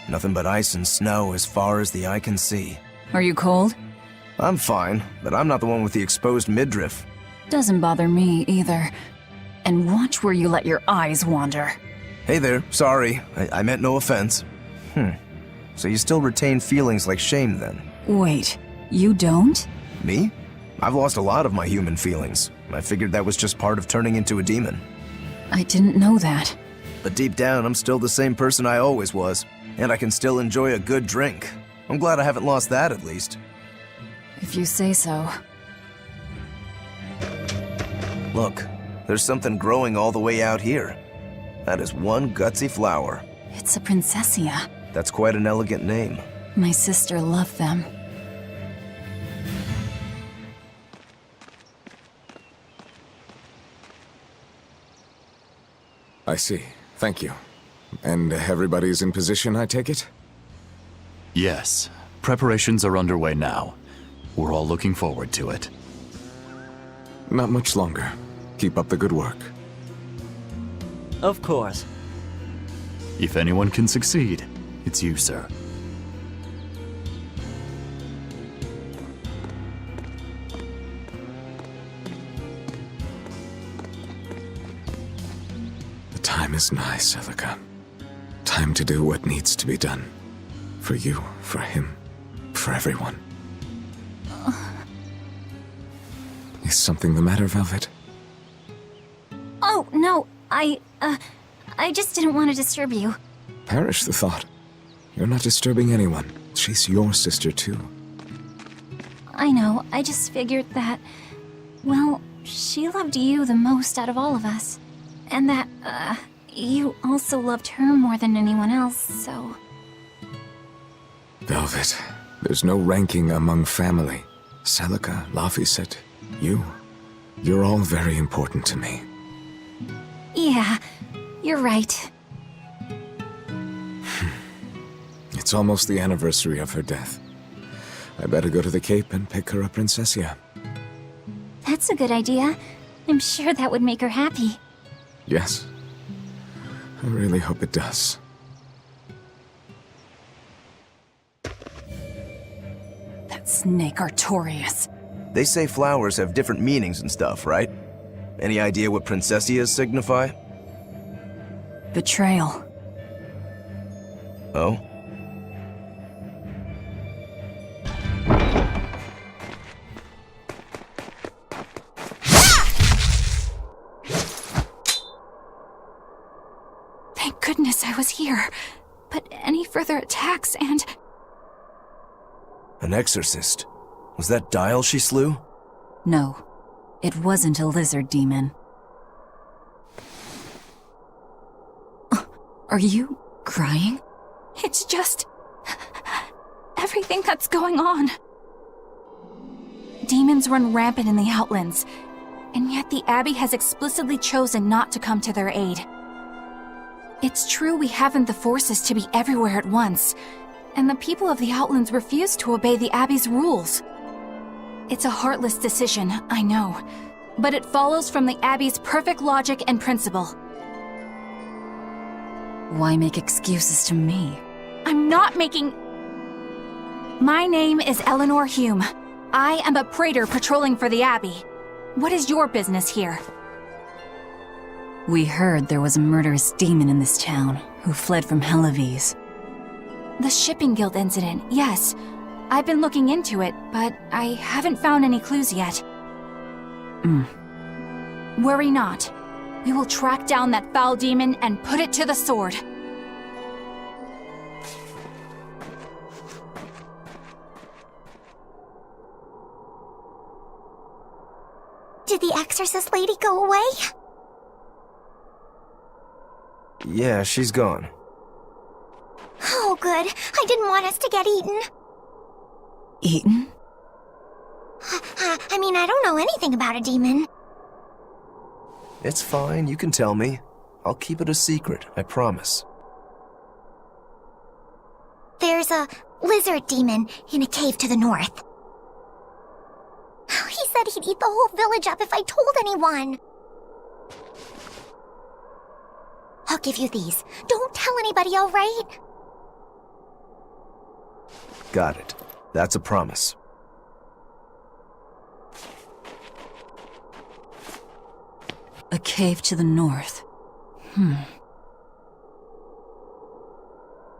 Nothing but ice and snow as far as the eye can see. Are you cold? I'm fine, but I'm not the one with the exposed midriff. Doesn't bother me either. And watch where you let your eyes wander. Hey there, sorry. I meant no offense. So you still retain feelings like shame then? Wait, you don't? Me? I've lost a lot of my human feelings. I figured that was just part of turning into a demon. I didn't know that. But deep down, I'm still the same person I always was. And I can still enjoy a good drink. I'm glad I haven't lost that, at least. If you say so. Look, there's something growing all the way out here. That is one gutsy flower. It's a Berseria. That's quite an elegant name. My sister loved them. I see. Thank you. And everybody's in position, I take it? Yes. Preparations are underway now. We're all looking forward to it. Not much longer. Keep up the good work. Of course. If anyone can succeed, it's you, sir. The time is nigh, Celica. Time to do what needs to be done. For you, for him, for everyone. Is something the matter, Velvet? Oh, no, I just didn't want to disturb you. Perish the thought. You're not disturbing anyone. She's your sister, too. I know, I just figured that, well, she loved you the most out of all of us. And that, you also loved her more than anyone else, so... Velvet, there's no ranking among family. Celica, Laphicet, you're all very important to me. Yeah, you're right. It's almost the anniversary of her death. I better go to the Cape and pick her a Berseria. That's a good idea. I'm sure that would make her happy. Yes. I really hope it does. That snake Artorias. They say flowers have different meanings and stuff, right? Any idea what Princessias signify? Betrayal. Oh? Thank goodness I was here. But any further attacks and... An exorcist. Was that Dial she slew? No, it wasn't a lizard demon. Are you crying? It's just... everything that's going on. Demons run rampant in the Outlands, and yet the Abbey has explicitly chosen not to come to their aid. It's true we haven't the forces to be everywhere at once, and the people of the Outlands refuse to obey the Abbey's rules. It's a heartless decision, I know, but it follows from the Abbey's perfect logic and principle. Why make excuses to me? I'm not making... My name is Eleanor Hume. I am a praetor patrolling for the Abbey. What is your business here? We heard there was a murderous demon in this town who fled from Helives. The Shipping Guild incident, yes. I've been looking into it, but I haven't found any clues yet. Worry not. We will track down that foul demon and put it to the sword. Did the exorcist lady go away? Yeah, she's gone. Oh, good. I didn't want us to get eaten. Eaten? I mean, I don't know anything about a demon. It's fine, you can tell me. I'll keep it a secret, I promise. there's a lizard demon in a cave to the north. He said he'd eat the whole village up if I told anyone. I'll give you these. Don't tell anybody, all right? Got it. That's a promise. A cave to the north.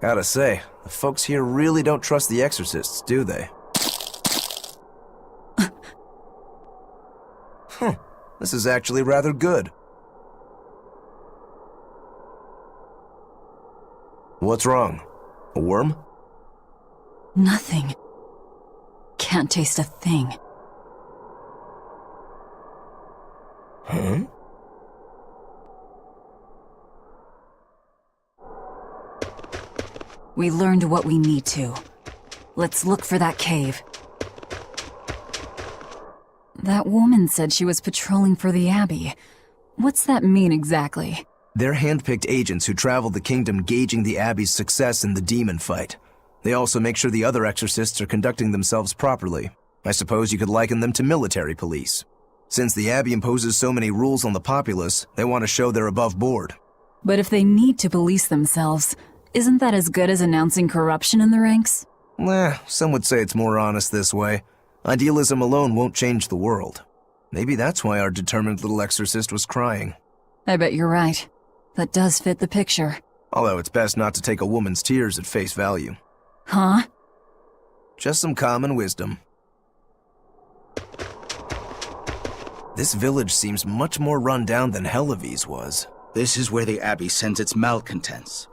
Gotta say, the folks here really don't trust the exorcists, do they? This is actually rather good. What's wrong? A worm? Nothing. Can't taste a thing. Huh? We learned what we need to. Let's look for that cave. That woman said she was patrolling for the Abbey. What's that mean exactly? They're hand-picked agents who travel the kingdom gauging the Abbey's success in the demon fight. They also make sure the other exorcists are conducting themselves properly. I suppose you could liken them to military police. Since the Abbey imposes so many rules on the populace, they want to show they're above board. But if they need to police themselves, isn't that as good as announcing corruption in the ranks? Some would say it's more honest this way. Idealism alone won't change the world. Maybe that's why our determined little exorcist was crying. I bet you're right. That does fit the picture. Although it's best not to take a woman's tears at face value. Huh? Just some common wisdom. This village seems much more run down than Helavi's was. This is where the Abbey sends its malcontents.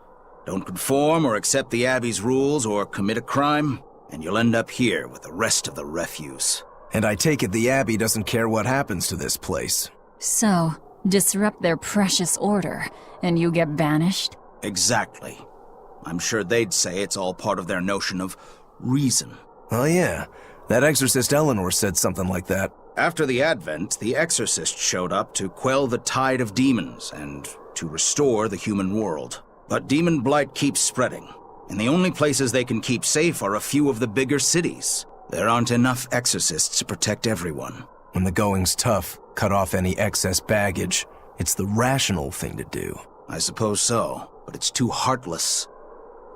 Don't conform or accept the Abbey's rules or commit a crime, and you'll end up here with the rest of the refuse. And I take it the Abbey doesn't care what happens to this place. So, disrupt their precious order, and you get banished? Exactly. I'm sure they'd say it's all part of their notion of reason. Oh yeah, that exorcist Eleanor said something like that. After the Advent, the exorcist showed up to quell the tide of demons and to restore the human world. But demon blight keeps spreading, and the only places they can keep safe are a few of the bigger cities. There aren't enough exorcists to protect everyone. When the going's tough, cut off any excess baggage. It's the rational thing to do. I suppose so, but it's too heartless.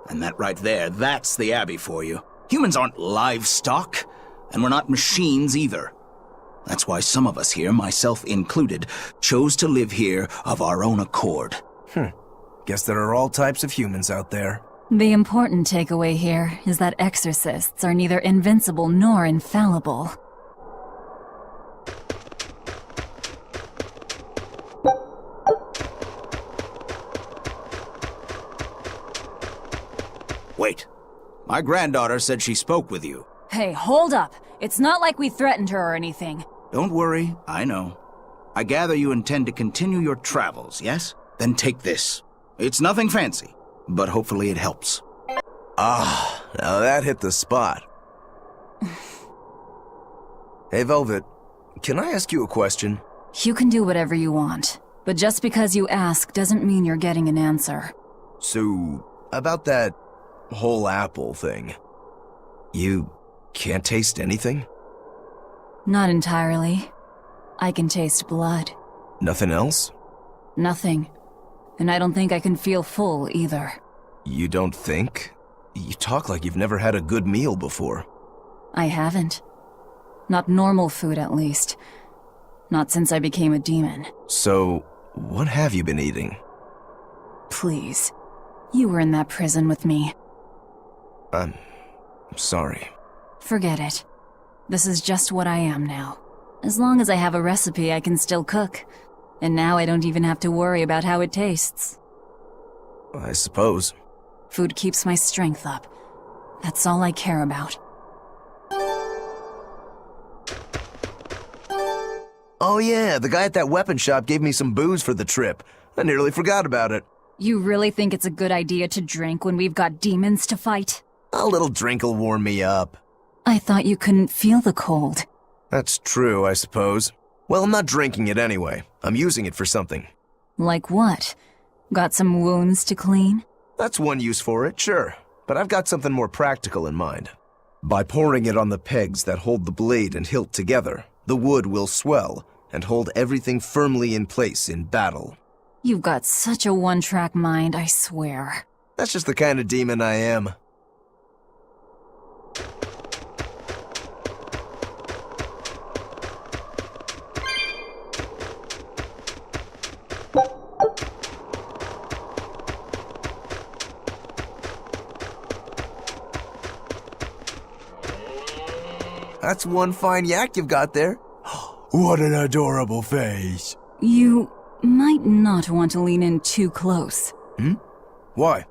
And that right there, that's the Abbey for you. Humans aren't livestock, and we're not machines either. That's why some of us here, myself included, chose to live here of our own accord. Guess there are all types of humans out there. The important takeaway here is that exorcists are neither invincible nor infallible. Wait. My granddaughter said she spoke with you. Hey, hold up. It's not like we threatened her or anything. Don't worry, I know. I gather you intend to continue your travels, yes? Then take this. It's nothing fancy, but hopefully it helps. Ah, now that hit the spot. Hey, Velvet, can I ask you a question? You can do whatever you want, but just because you ask doesn't mean you're getting an answer. So, about that whole apple thing, you can't taste anything? Not entirely. I can taste blood. Nothing else? Nothing. And I don't think I can feel full either. You don't think? You talk like you've never had a good meal before. I haven't. Not normal food, at least. Not since I became a demon. So, what have you been eating? Please. You were in that prison with me. I'm sorry. Forget it. This is just what I am now. As long as I have a recipe, I can still cook. And now I don't even have to worry about how it tastes. I suppose. Food keeps my strength up. That's all I care about. Oh yeah, the guy at that weapon shop gave me some booze for the trip. I nearly forgot about it. You really think it's a good idea to drink when we've got demons to fight? A little drink'll warm me up. I thought you couldn't feel the cold. That's true, I suppose. Well, I'm not drinking it anyway. I'm using it for something. Like what? Got some wounds to clean? That's one use for it, sure. but I've got something more practical in mind. By pouring it on the pegs that hold the blade and hilt together, the wood will swell and hold everything firmly in place in battle. You've got such a one-track mind, I swear. That's just the kind of demon I am. That's one fine yak you've got there. What an adorable face. You might not want to lean in too close. Why?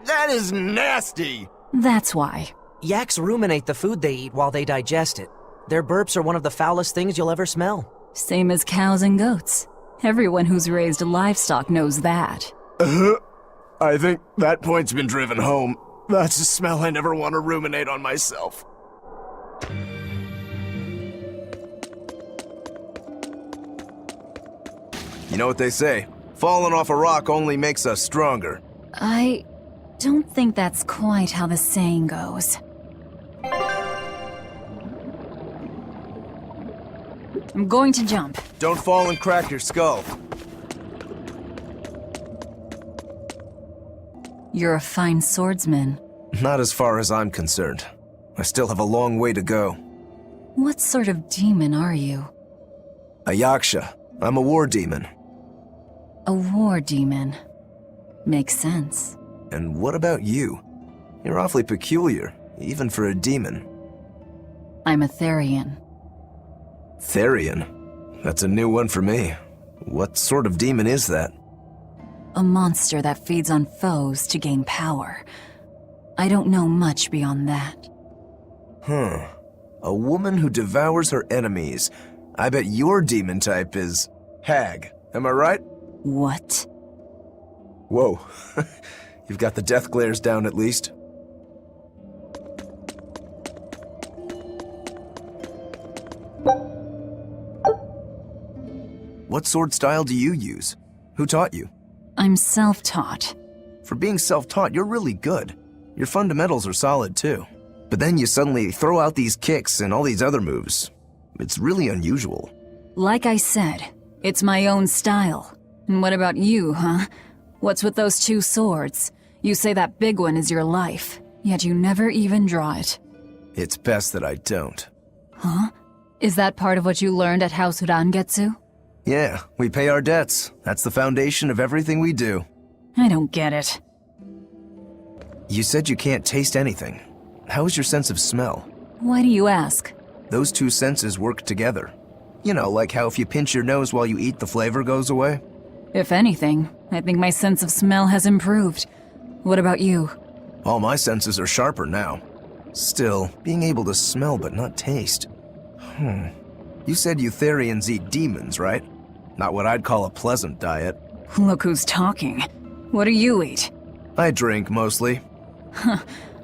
That is nasty. That's why. Yaks ruminate the food they eat while they digest it. Their burps are one of the foulest things you'll ever smell. Same as cows and goats. Everyone who's raised livestock knows that. I think that point's been driven home. That's a smell I never want to ruminate on myself. You know what they say? Falling off a rock only makes us stronger. I don't think that's quite how the saying goes. I'm going to jump. Don't fall and crack your skull. You're a fine swordsman. Not as far as I'm concerned. I still have a long way to go. What sort of demon are you? A yaksha. I'm a war demon. A war demon. Makes sense. And what about you? You're awfully peculiar, even for a demon. I'm a Therian. Therian? That's a new one for me. What sort of demon is that? A monster that feeds on foes to gain power. I don't know much beyond that. A woman who devours her enemies. I bet your demon type is hag. Am I right? What? Whoa. You've got the death glares down at least. What sword style do you use? Who taught you? I'm self-taught. For being self-taught, you're really good. Your fundamentals are solid too. But then you suddenly throw out these kicks and all these other moves. It's really unusual. Like I said, it's my own style. And what about you, huh? What's with those two swords? You say that big one is your life, yet you never even draw it. It's best that I don't. Huh? Is that part of what you learned at House Rangetsu? Yeah, we pay our debts. That's the foundation of everything we do. I don't get it. You said you can't taste anything. How is your sense of smell? Why do you ask? Those two senses work together. You know, like how if you pinch your nose while you eat, the flavor goes away? If anything, I think my sense of smell has improved. What about you? All my senses are sharper now. Still, being able to smell but not taste. You said you Therians eat demons, right? Not what I'd call a pleasant diet. Look who's talking. What do you eat? I drink, mostly.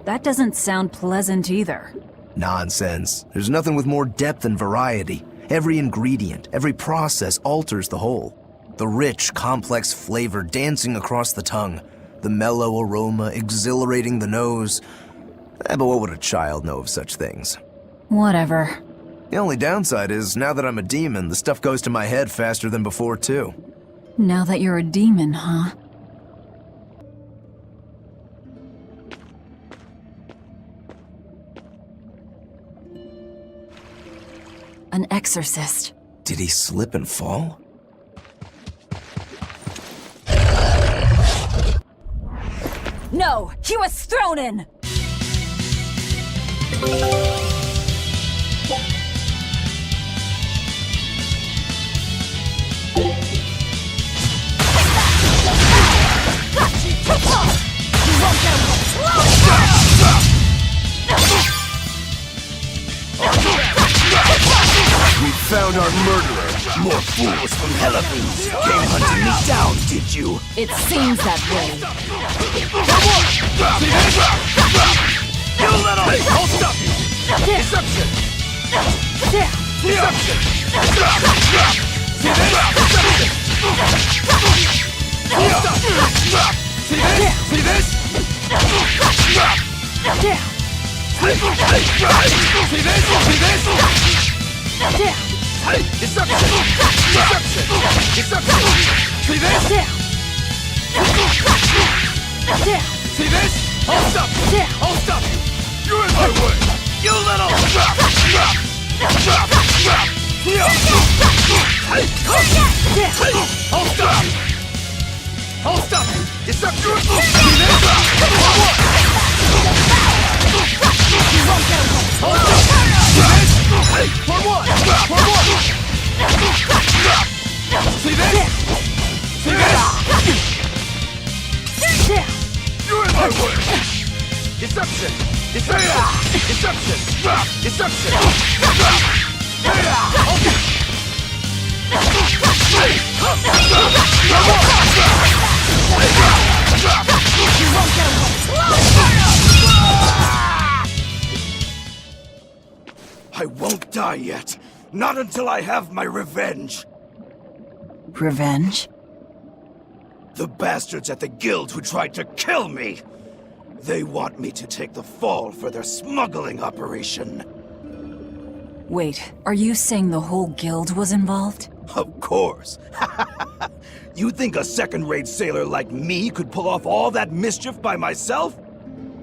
That doesn't sound pleasant either. Nonsense. There's nothing with more depth and variety. Every ingredient, every process alters the whole. The rich, complex flavor dancing across the tongue. The mellow aroma exhilarating the nose. But what would a child know of such things? Whatever. The only downside is, now that I'm a demon, the stuff goes to my head faster than before, too. Now that you're a demon, huh? An exorcist. Did he slip and fall? No! He was thrown in! We found our murderer. More fools from Hellafoods came hunting me down, did you? It seems that way. You little... Hey, I'll stop you! Deception! Deception! Deception! See this? See this? See this? See this? Deception! Deception! Deception! See this? See this? Hold up! Hold up! You're in my way! You little... Hold up! Hold up! Deception! See this? Hold up! See this? For one! For one! See this? See this? You're in my way! Deception! Deception! Deception! Deception! I won't die yet. Not until I have my revenge. Revenge? The bastards at the guild who tried to kill me. They want me to take the fall for their smuggling operation. Wait, are you saying the whole guild was involved? Of course. You think a second-rate sailor like me could pull off all that mischief by myself?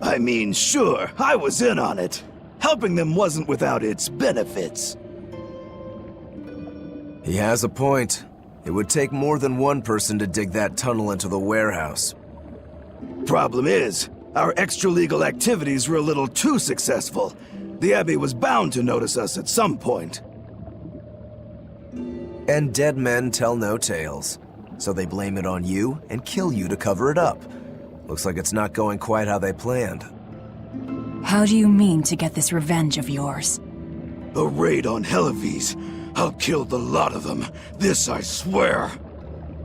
I mean, sure, I was in on it. Helping them wasn't without its benefits. He has a point. It would take more than one person to dig that tunnel into the warehouse. Problem is, our extra-legal activities were a little too successful. The Abbey was bound to notice us at some point. And dead men tell no tales. So they blame it on you and kill you to cover it up. Looks like it's not going quite how they planned. How do you mean to get this revenge of yours? A raid on Helives. I'll kill the lot of them. This I swear.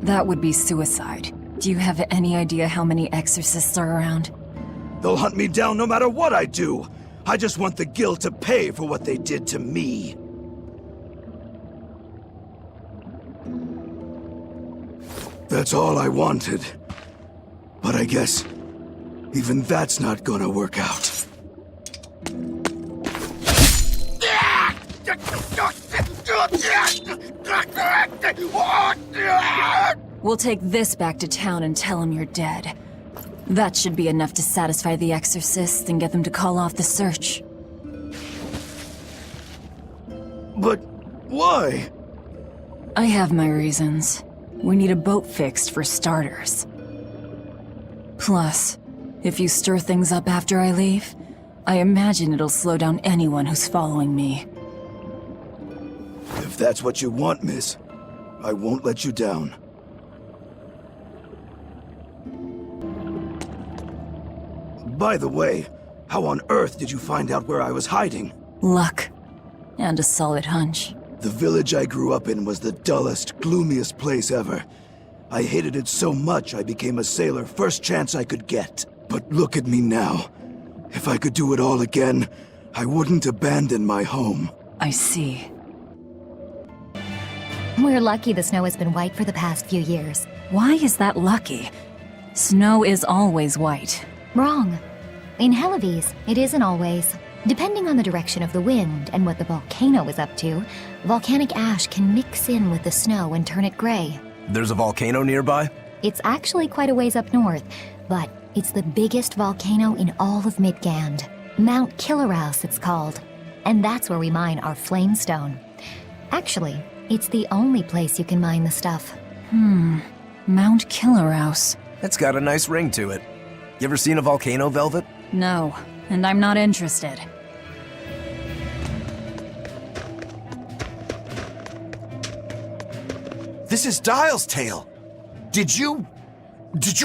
That would be suicide. Do you have any idea how many exorcists are around? They'll hunt me down no matter what I do. I just want the guild to pay for what they did to me. That's all I wanted. But I guess even that's not gonna work out. We'll take this back to town and tell him you're dead. That should be enough to satisfy the exorcists and get them to call off the search. But why? I have my reasons. We need a boat fixed for starters. Plus, if you stir things up after I leave, I imagine it'll slow down anyone who's following me. If that's what you want, miss, I won't let you down. By the way, how on earth did you find out where I was hiding? Luck. And a solid hunch. The village I grew up in was the dullest, gloomiest place ever. I hated it so much I became a sailor first chance I could get. But look at me now. If I could do it all again, I wouldn't abandon my home. I see. We're lucky the snow has been white for the past few years. Why is that lucky? Snow is always white. Wrong. In Helives, it isn't always. Depending on the direction of the wind and what the volcano is up to, volcanic ash can mix in with the snow and turn it gray. There's a volcano nearby? It's actually quite a ways up north, but it's the biggest volcano in all of Midgand. Mount Killeraus, it's called. And that's where we mine our flamestone. Actually, it's the only place you can mine the stuff. Mount Killeraus. It's got a nice ring to it. You ever seen a volcano, Velvet? No, and I'm not interested. This is Dial's tale. Did you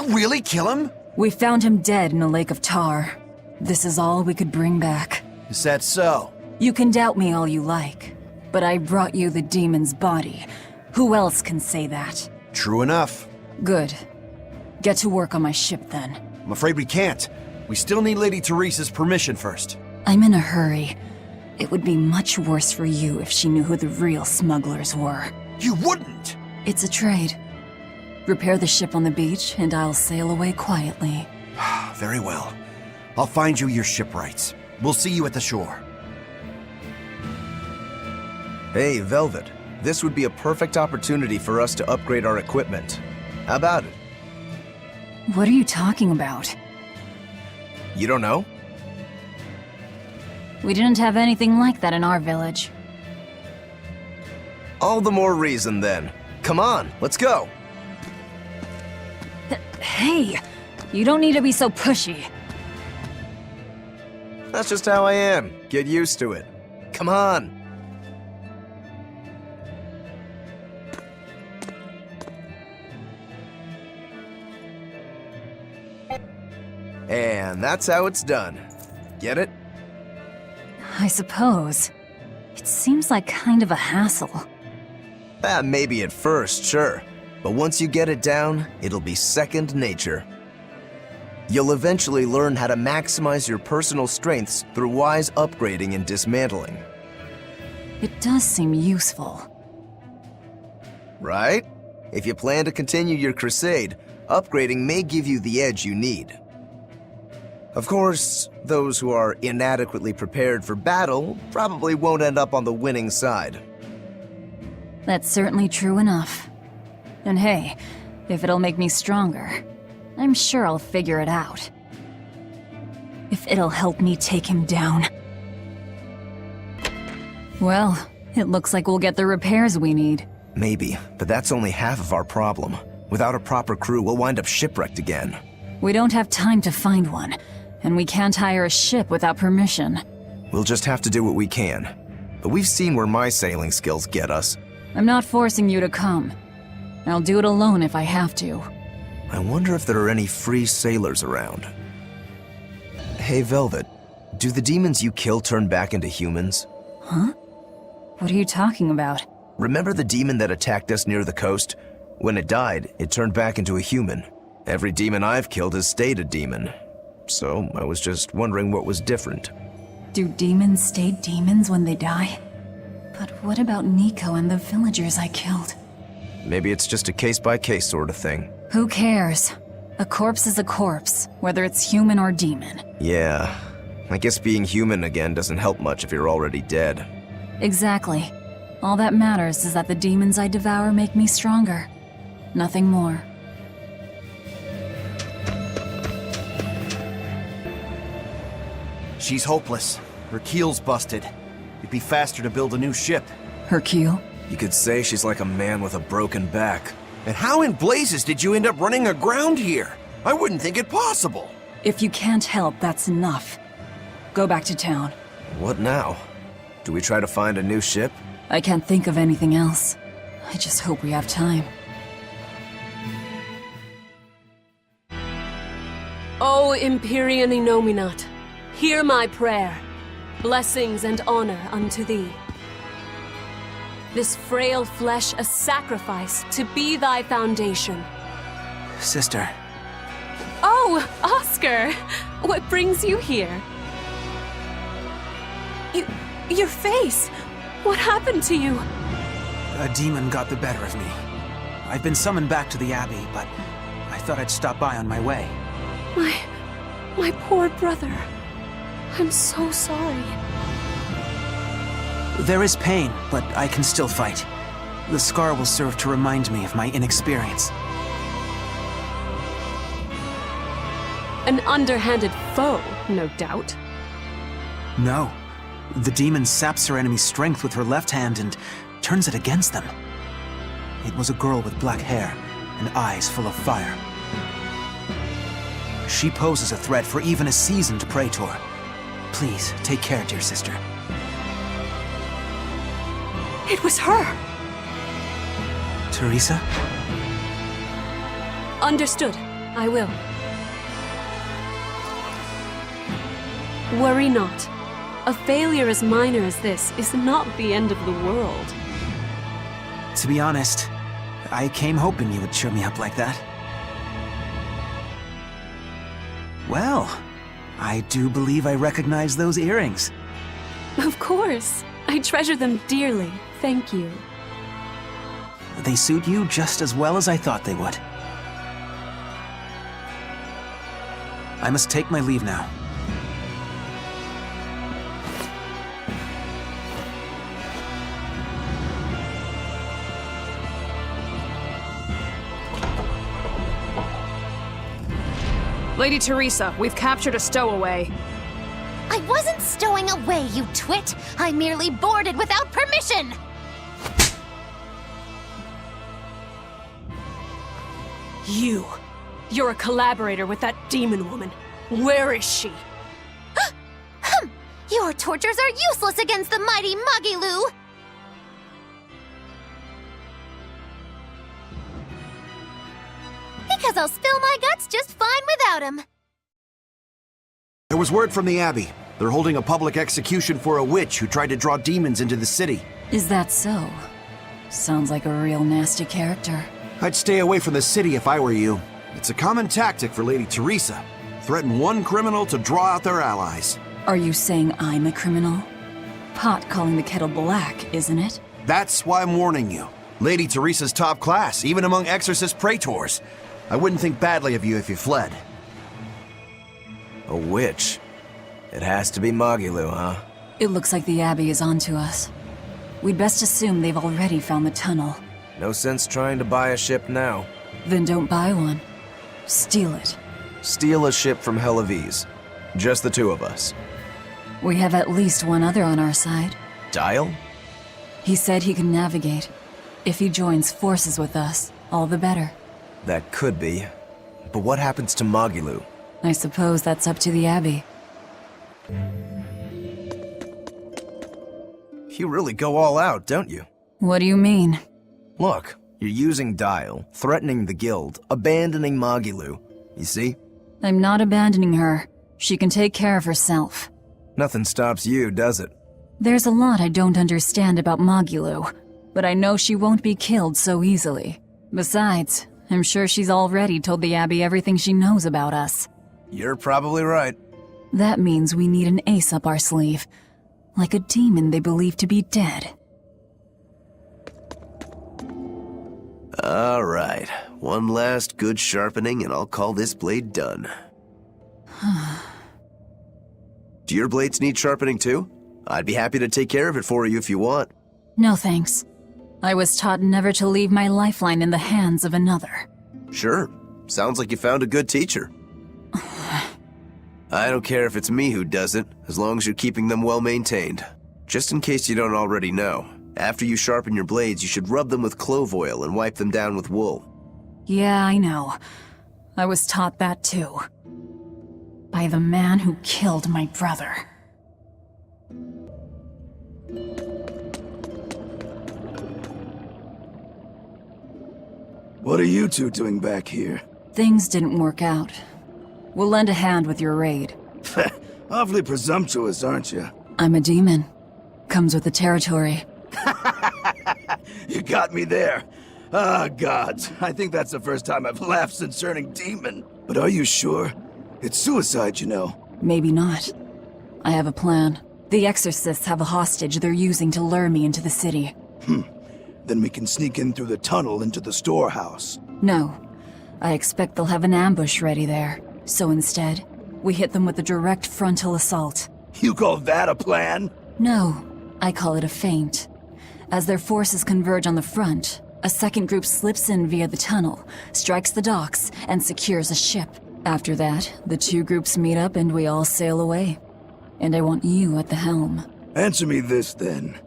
really kill him? We found him dead in a lake of tar. This is all we could bring back. Is that so? You can doubt me all you like, but I brought you the demon's body. Who else can say that? True enough. Good. Get to work on my ship then. I'm afraid we can't. We still need Lady Teresa's permission first. I'm in a hurry. It would be much worse for you if she knew who the real smugglers were. You wouldn't! It's a trade. Repair the ship on the beach, and I'll sail away quietly. Very well. I'll find you your shipwrights. We'll see you at the shore. Hey, Velvet. This would be a perfect opportunity for us to upgrade our equipment. How about it? What are you talking about? You don't know? We didn't have anything like that in our village. All the more reason, then. Come on, let's go! Hey! You don't need to be so pushy. That's just how I am. Get used to it. Come on! And that's how it's done. Get it? I suppose. It seems like kind of a hassle. Maybe at first, sure. But once you get it down, it'll be second nature. You'll eventually learn how to maximize your personal strengths through wise upgrading and dismantling. It does seem useful. Right? If you plan to continue your crusade, upgrading may give you the edge you need. Of course, those who are inadequately prepared for battle probably won't end up on the winning side. That's certainly true enough. And hey, if it'll make me stronger, I'm sure I'll figure it out. If it'll help me take him down. Well, it looks like we'll get the repairs we need. Maybe, but that's only half of our problem. Without a proper crew, we'll wind up shipwrecked again. We don't have time to find one, and we can't hire a ship without permission. We'll just have to do what we can. But we've seen where my sailing skills get us. I'm not forcing you to come. I'll do it alone if I have to. I wonder if there are any free sailors around. Hey, Velvet, do the demons you kill turn back into humans? Huh? What are you talking about? Remember the demon that attacked us near the coast? When it died, it turned back into a human. Every demon I've killed has stayed a demon. So I was just wondering what was different. Do demons stay demons when they die? But what about Nico and the villagers I killed? Maybe it's just a case-by-case sort of thing. Who cares? A corpse is a corpse, whether it's human or demon. Yeah, I guess being human again doesn't help much if you're already dead. Exactly. All that matters is that the demons I devour make me stronger. Nothing more. She's hopeless. Her keel's busted. It'd be faster to build a new ship. Her keel? You could say she's like a man with a broken back. And how in blazes did you end up running aground here? I wouldn't think it possible. If you can't help, that's enough. Go back to town. What now? Do we try to find a new ship? I can't think of anything else. I just hope we have time. O Empyrean Innominat, hear my prayer. Blessings and honor unto thee. This frail flesh a sacrifice to be thy foundation. Sister. Oh, Oscar! What brings you here? Your face! What happened to you? A demon got the better of me. I've been summoned back to the Abbey, but I thought I'd stop by on my way. My poor brother. I'm so sorry. There is pain, but I can still fight. The scar will serve to remind me of my inexperience. An underhanded foe, no doubt. No. The demon saps her enemy's strength with her left hand and turns it against them. It was a girl with black hair and eyes full of fire. She poses a threat for even a seasoned praetor. Please, take care, dear sister. It was her! Teresa? Understood. I will. Worry not. A failure as minor as this is not the end of the world. To be honest, I came hoping you would cheer me up like that. Well, I do believe I recognize those earrings. Of course. I treasure them dearly. Thank you. They suit you just as well as I thought they would. I must take my leave now. Lady Teresa, we've captured a stowaway. I wasn't stowing away, you twit! I merely boarded without permission! You're a collaborator with that demon woman. Where is she? Your tortures are useless against the mighty Magilu! Because I'll spill my guts just fine without him. There was word from the Abbey. They're holding a public execution for a witch who tried to draw demons into the city. Is that so? Sounds like a real nasty character. I'd stay away from the city if I were you. It's a common tactic for Lady Teresa. Threaten one criminal to draw out their allies. Are you saying I'm a criminal? Pot calling the kettle black, isn't it? That's why I'm warning you. Lady Teresa's top class, even among exorcist praetors. I wouldn't think badly of you if you fled. A witch. It has to be Magilu, huh? It looks like the Abbey is onto us. We'd best assume they've already found the tunnel. No sense trying to buy a ship now. Then don't buy one. Steal it. Steal a ship from Helavis. Just the two of us. We have at least one other on our side. Dial? He said he can navigate. If he joins forces with us, all the better. That could be. But what happens to Magilu? I suppose that's up to the Abbey. You really go all out, don't you? What do you mean? Look, you're using Dial, threatening the guild, abandoning Magilu. You see? I'm not abandoning her. She can take care of herself. Nothing stops you, does it? There's a lot I don't understand about Magilu, but I know she won't be killed so easily. Besides, I'm sure she's already told the Abbey everything she knows about us. You're probably right. That means we need an ace up our sleeve. Like a demon they believe to be dead. All right. One last good sharpening and I'll call this blade done. Do your blades need sharpening too? I'd be happy to take care of it for you if you want. No thanks. I was taught never to leave my lifeline in the hands of another. Sure. Sounds like you found a good teacher. I don't care if it's me who does it, as long as you're keeping them well maintained. Just in case you don't already know, after you sharpen your blades, you should rub them with clove oil and wipe them down with wool. Yeah, I know. I was taught that too. By the man who killed my brother. What are you two doing back here? Things didn't work out. We'll lend a hand with your raid. Awfully presumptuous, aren't you? I'm a demon. Comes with the territory. You got me there. Ah, gods. I think that's the first time I've laughed since turning demon. But are you sure? It's suicide, you know. Maybe not. I have a plan. The exorcists have a hostage they're using to lure me into the city. Then we can sneak in through the tunnel into the storehouse. No. I expect they'll have an ambush ready there. So instead, we hit them with a direct frontal assault. You call that a plan? No. I call it a feint. As their forces converge on the front, a second group slips in via the tunnel, strikes the docks, and secures a ship. After that, the two groups meet up and we all sail away. And I want you at the helm. Answer me this, then.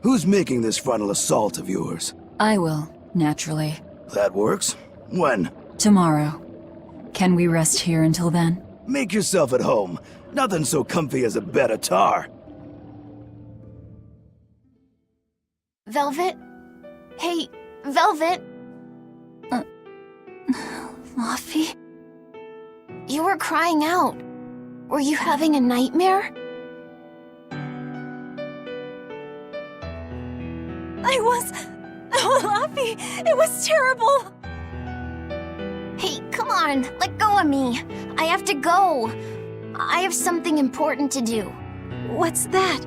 Who's making this frontal assault of yours? I will, naturally. That works. When? Tomorrow. Can we rest here until then? Make yourself at home. Nothing so comfy as a bed of tar. Velvet? Hey, Velvet? Luffy? You were crying out. Were you having a nightmare? Oh, Luffy! It was terrible! Hey, come on, let go of me. I have to go. I have something important to do. What's that?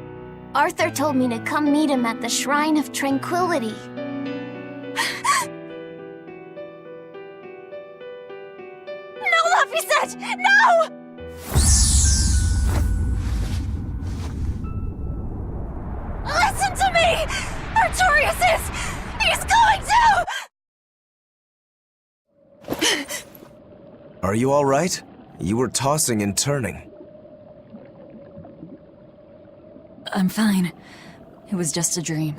Arthur told me to come meet him at the Shrine of Tranquility. No, Luffy said! No! Listen to me! Artorias is... He's going to... Are you all right? You were tossing and turning. I'm fine. It was just a dream.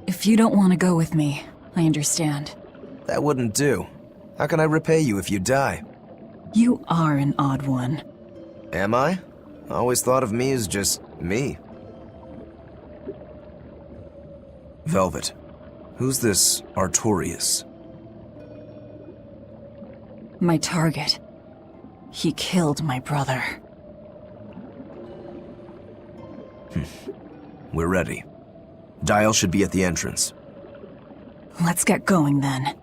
If you don't want to go with me, I understand. That wouldn't do. How can I repay you if you die? You are an odd one. Am I? I always thought of me as just me. Velvet, who's this Artorias? My target. He killed my brother. We're ready. Dial should be at the entrance. Let's get going then.